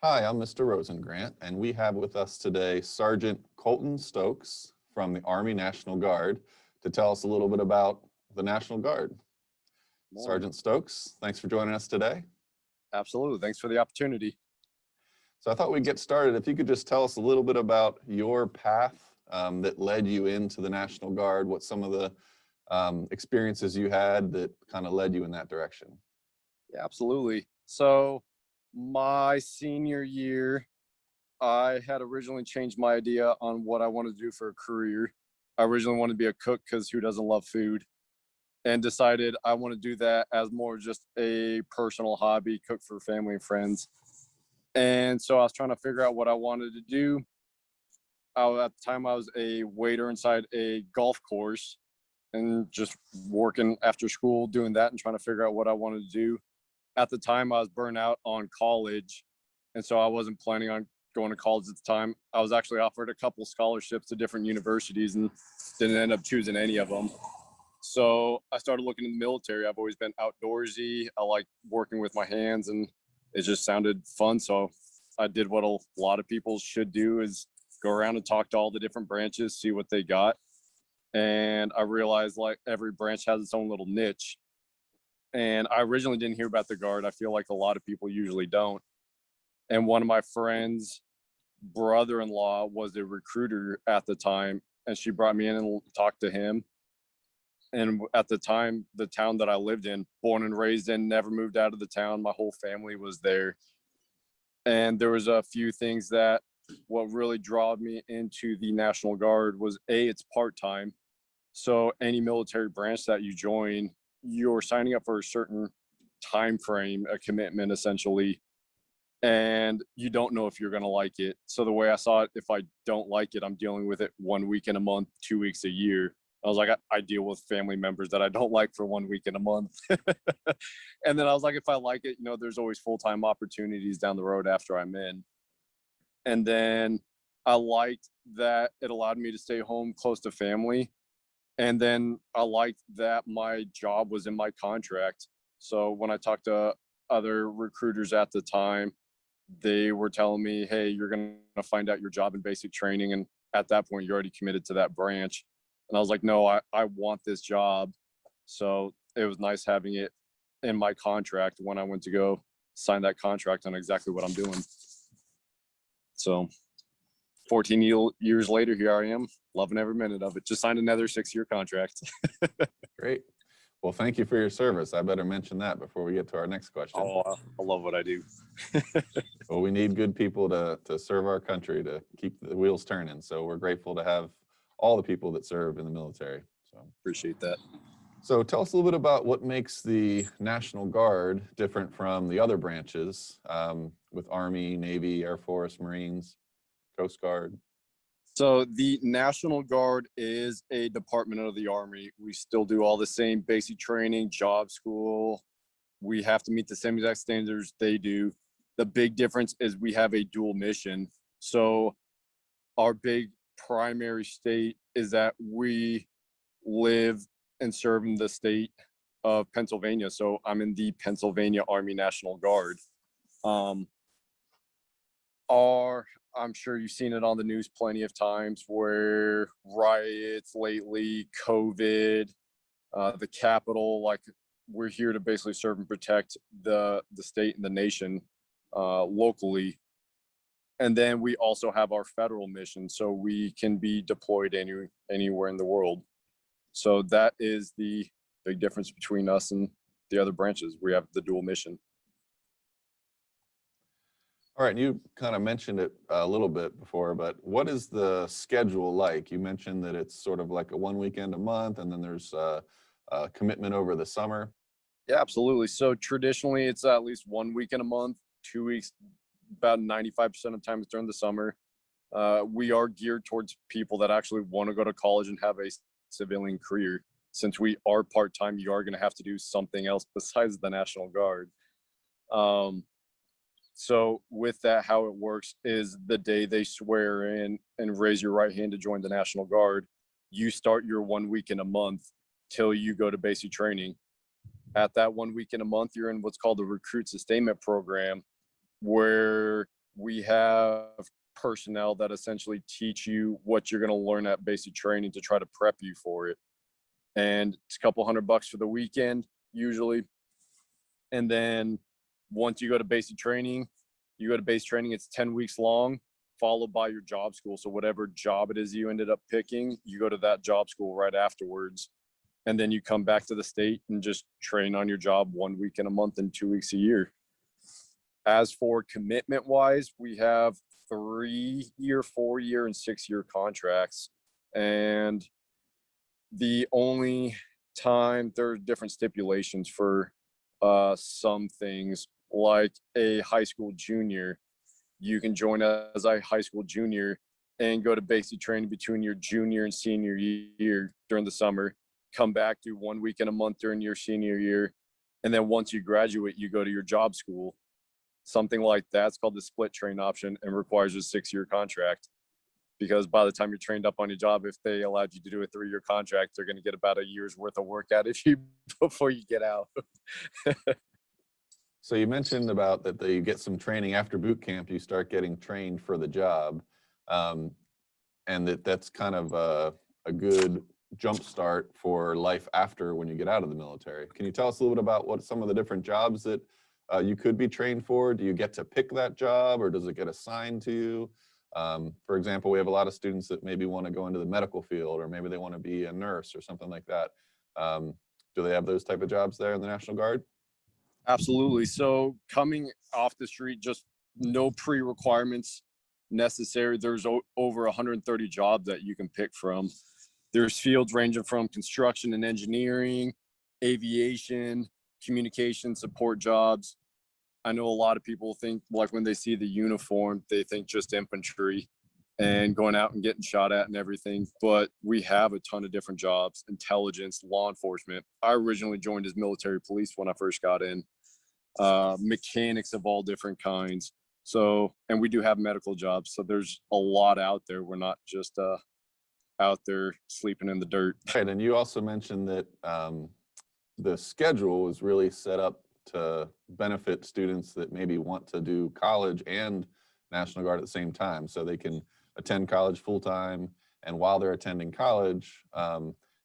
Hi, I'm Mr. Rosengrant, and we have with us today Sergeant Colton Stokes from the Army National Guard to tell us a little bit about the National Guard. Morning. Sergeant Stokes, thanks for joining us today. Absolutely. Thanks for the opportunity. So I thought we'd get started. If you could just tell us a little bit about your path that led you into the National Guard, what some of the experiences you had that kind of led you in that direction. Yeah, absolutely. So my senior year, I had originally changed my idea on what I wanted to do for a career. I originally wanted to be a cook because who doesn't love food? And decided I want to do that as more just a personal hobby, cook for family and friends. And so I was trying to figure out what I wanted to do. At the time, I was a waiter inside a golf course and just working after school, doing that and trying to figure out what I wanted to do. At the time, I was burnt out on college. And so I wasn't planning on going to college at the time. I was actually offered a couple scholarships to different universities and didn't end up choosing any of them. So I started looking in the military. I've always been outdoorsy. I like working with my hands and it just sounded fun. So I did what a lot of people should do, is go around and talk to all the different branches, see what they got. And I realized like every branch has its own little niche. And I originally didn't hear about the Guard. I feel like a lot of people usually don't. And one of my friends' brother-in-law was a recruiter at the time, and she brought me in and talked to him. And at the time, the town that I lived in, born and raised in, never moved out of the town. My whole family was there. And there was a few things that what really drew me into the National Guard was it's part-time. So any military branch that you join, you're signing up for a certain time frame, a commitment essentially, and you don't know if you're going to like it. So the way I saw it, if I don't like it, I'm dealing with it 1 week in a month, 2 weeks a year. I was like, I deal with family members that I don't like for 1 week in a month. And then I was like, if I like it, there's always full-time opportunities down the road after I'm in. And then I liked that it allowed me to stay home close to family. And then I liked that my job was in my contract. So when I talked to other recruiters at the time, they were telling me, hey, you're going to find out your job in basic training. And at that point, you're already committed to that branch. And I was like, no, I want this job. So it was nice having it in my contract when I went to go sign that contract on exactly what I'm doing. So 14 years later, here I am, loving every minute of it. Just signed another 6-year contract. Great. Well, thank you for your service. I better mention that before we get to our next question. Oh, I love what I do. Well, we need good people to serve our country, to keep the wheels turning. So we're grateful to have all the people that serve in the military. So Appreciate that. So tell us a little bit about what makes the National Guard different from the other branches with Army, Navy, Air Force, Marines, Coast Guard. So the National Guard is a department of the Army. We still do all the same basic training, job school. We have to meet the same exact standards they do. The big difference is we have a dual mission. So our big primary state is that we live and serve in the state of Pennsylvania. So I'm in the Pennsylvania Army National Guard. I'm sure you've seen it on the news plenty of times, where riots lately, COVID, the Capitol, like we're here to basically serve and protect the state and the nation locally. And then we also have our federal mission, so we can be deployed anywhere in the world. So that is the big difference between us and the other branches. We have the dual mission. All right, you kind of mentioned it a little bit before, but what is the schedule like? You mentioned that it's sort of like a 1 weekend a month, and then there's a commitment over the summer. Yeah, absolutely. So traditionally, it's at least 1 week in a month, 2 weeks, about 95% of the time it's during the summer. We are geared towards people that actually want to go to college and have a civilian career. Since we are part-time, you are going to have to do something else besides the National Guard. So with that, how it works is the day they swear in and raise your right hand to join the National Guard, you start your 1 week in a month till you go to basic training. At that 1 week in a month, you're in what's called the recruit sustainment program, where we have personnel that essentially teach you what you're going to learn at basic training to try to prep you for it. And it's a couple $100 for the weekend usually. And then once you go to basic training, it's 10 weeks long, followed by your job school. So whatever job it is you ended up picking, you go to that job school right afterwards. And then you come back to the state and just train on your job 1 week in a month and 2 weeks a year. As for commitment wise, we have 3-year, 4-year, and 6-year contracts. And the only time there are different stipulations for some things, like a high school junior, you can join as a high school junior and go to basic training between your junior and senior year during the summer, come back, do 1 week in a month during your senior year. And then once you graduate, you go to your job school. Something like that's called the split train option and requires a 6-year contract. Because by the time you're trained up on your job, if they allowed you to do a 3-year contract, they're going to get about a year's worth of work out of you before you get out. So you mentioned about that you get some training after boot camp, you start getting trained for the job, and that's kind of a good jump start for life after when you get out of the military. Can you tell us a little bit about what some of the different jobs that you could be trained for? Do you get to pick that job, or does it get assigned to you? For example, we have a lot of students that maybe want to go into the medical field, or maybe they want to be a nurse or something like that. Do they have those type of jobs there in the National Guard? Absolutely. So coming off the street, just no pre-requirements necessary. There's over 130 jobs that you can pick from. There's fields ranging from construction and engineering, aviation, communication support jobs. I know a lot of people think, like, when they see the uniform, they think just infantry and going out and getting shot at and everything. But we have a ton of different jobs: intelligence, law enforcement. I originally joined as military police when I first got in. Mechanics of all different kinds. So, and we do have medical jobs. So there's a lot out there. We're not just out there sleeping in the dirt. Right, and you also mentioned that the schedule is really set up to benefit students that maybe want to do college and National Guard at the same time, so they can attend college full-time, and while they're attending college,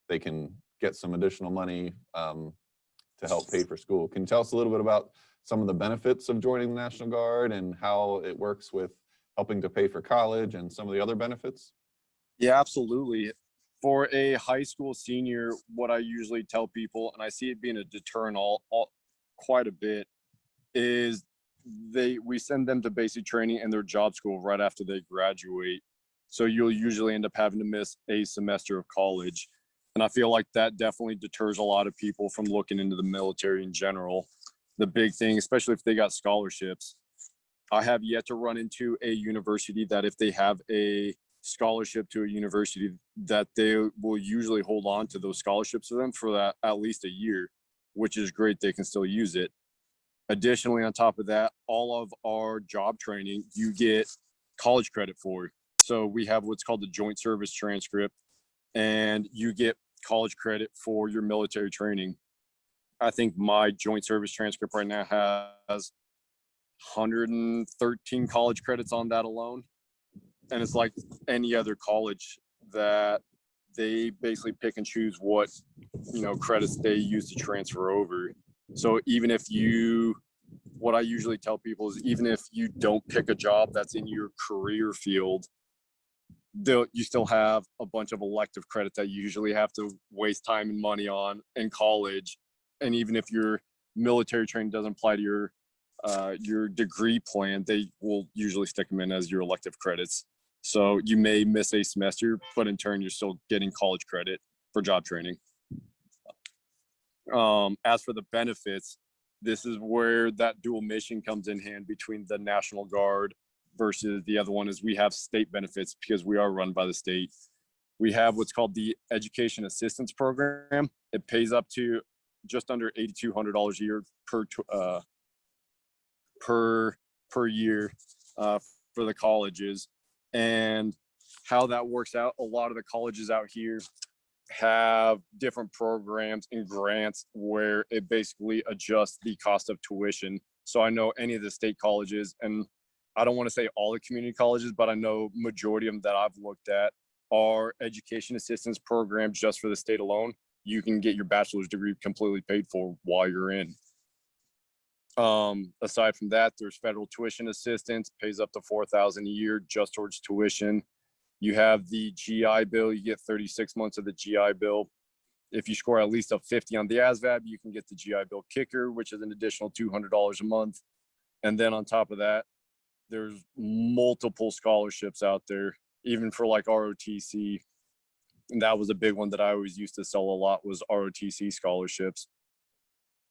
they can get some additional money to help pay for school. Can you tell us a little bit about some of the benefits of joining the National Guard and how it works with helping to pay for college and some of the other benefits? Yeah, absolutely. For a high school senior, what I usually tell people, and I see it being a deterrent quite a bit, is we send them to basic training and their job school right after they graduate. So you'll usually end up having to miss a semester of college. And I feel like that definitely deters a lot of people from looking into the military in general. The big thing, especially if they got scholarships, I have yet to run into a university that if they have a scholarship to a university, that they will usually hold on to those scholarships for them for that at least a year, which is great. They can still use it. Additionally, on top of that, all of our job training, you get college credit for. So we have what's called the joint service transcript, and you get college credit for your military training. I think my joint service transcript right now has 113 college credits on that alone. And it's like any other college that they basically pick and choose what, credits they use to transfer over. So even if what I usually tell people is, even if you don't pick a job that's in your career field, you still have a bunch of elective credits that you usually have to waste time and money on in college. And even if your military training doesn't apply to your degree plan, they will usually stick them in as your elective credits. So you may miss a semester, but in turn, you're still getting college credit for job training. As for the benefits, this is where that dual mission comes in hand between the National Guard versus the other one. Is we have state benefits because we are run by the state. We have what's called the Education Assistance Program. It pays up to just under $8,200 a year per year for the colleges. And how that works out, a lot of the colleges out here have different programs and grants where it basically adjusts the cost of tuition. So I know any of the state colleges, and I don't want to say all the community colleges, but I know majority of them that I've looked at are education assistance programs just for the state alone. You can get your bachelor's degree completely paid for while you're in. Aside from that, there's federal tuition assistance, pays up to $4,000 a year just towards tuition. You have the GI Bill, you get 36 months of the GI Bill. If you score at least a 50 on the ASVAB, you can get the GI Bill kicker, which is an additional $200 a month. And then on top of that, there's multiple scholarships out there, even for like ROTC. And that was a big one that I always used to sell a lot, was ROTC scholarships.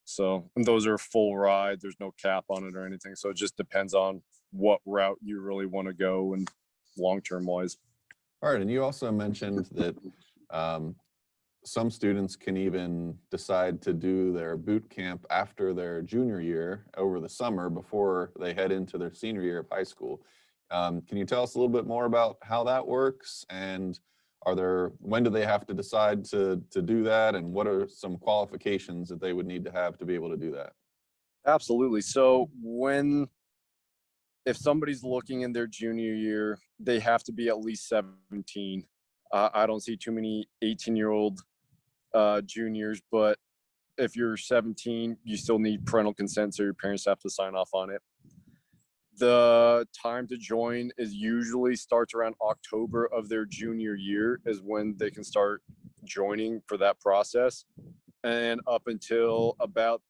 So, and those are full ride. There's no cap on it or anything. So it just depends on what route you really want to go and long-term wise. All right. And you also mentioned that some students can even decide to do their boot camp after their junior year over the summer before they head into their senior year of high school. Can you tell us a little bit more about how that works, and when do they have to decide to do that, and what are some qualifications that they would need to have to be able to do that? Absolutely. So if somebody's looking in their junior year, they have to be at least 17. I don't see too many 18-year-old juniors, but if you're 17, you still need parental consent, so your parents have to sign off on it. The time to join is usually starts around October of their junior year is when they can start joining for that process. And up until about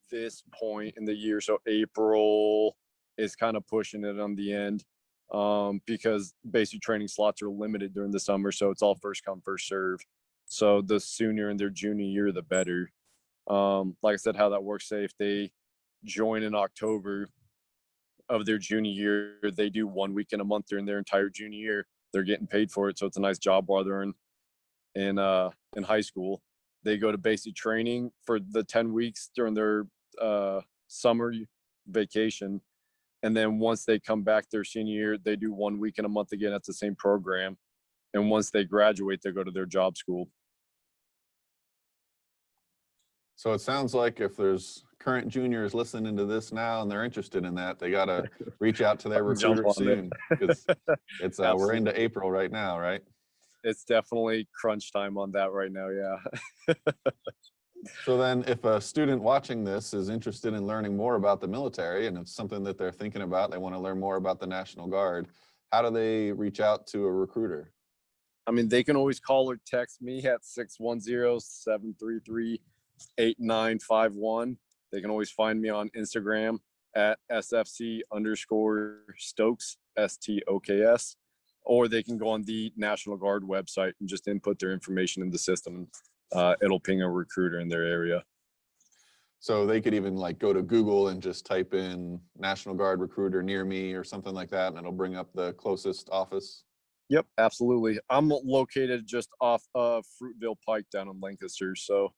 this point in the year, so April is kind of pushing it on the end, because basic training slots are limited during the summer. So it's all first come, first serve. So the sooner in their junior year, the better. Like I said, how that works, say if they join in October of their junior year, they do 1 week in a month during their entire junior year. They're getting paid for it. So it's a nice job while they're in high school. They go to basic training for the 10 weeks during their summer vacation. And then once they come back their senior year, they do 1 week in a month again at the same program. And once they graduate, they go to their job school. So it sounds like if there's current juniors listening to this now and they're interested in that, they got to reach out to their recruiter soon, because it's we're into April right now, right? It's definitely crunch time on that right now. Yeah. So then if a student watching this is interested in learning more about the military, and it's something that they're thinking about, they want to learn more about the National Guard, how do they reach out to a recruiter? I mean, they can always call or text me at 610-733-8951. They can always find me on Instagram at SFC_Stokes, STOKS, or they can go on the National Guard website and just input their information in the system. It'll ping a recruiter in their area. So they could even like go to Google and just type in National Guard recruiter near me or something like that, and it'll bring up the closest office. Yep, absolutely. I'm located just off of Fruitville Pike down in Lancaster. So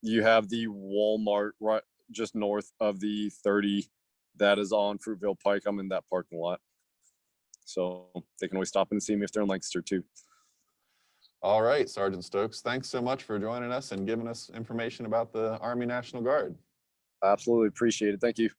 you have the Walmart right just north of the 30 that is on Fruitville Pike. I'm in that parking lot. So they can always stop in and see me if they're in Lancaster too. All right, Sergeant Stokes, thanks so much for joining us and giving us information about the Army National Guard. Absolutely appreciate it. Thank you.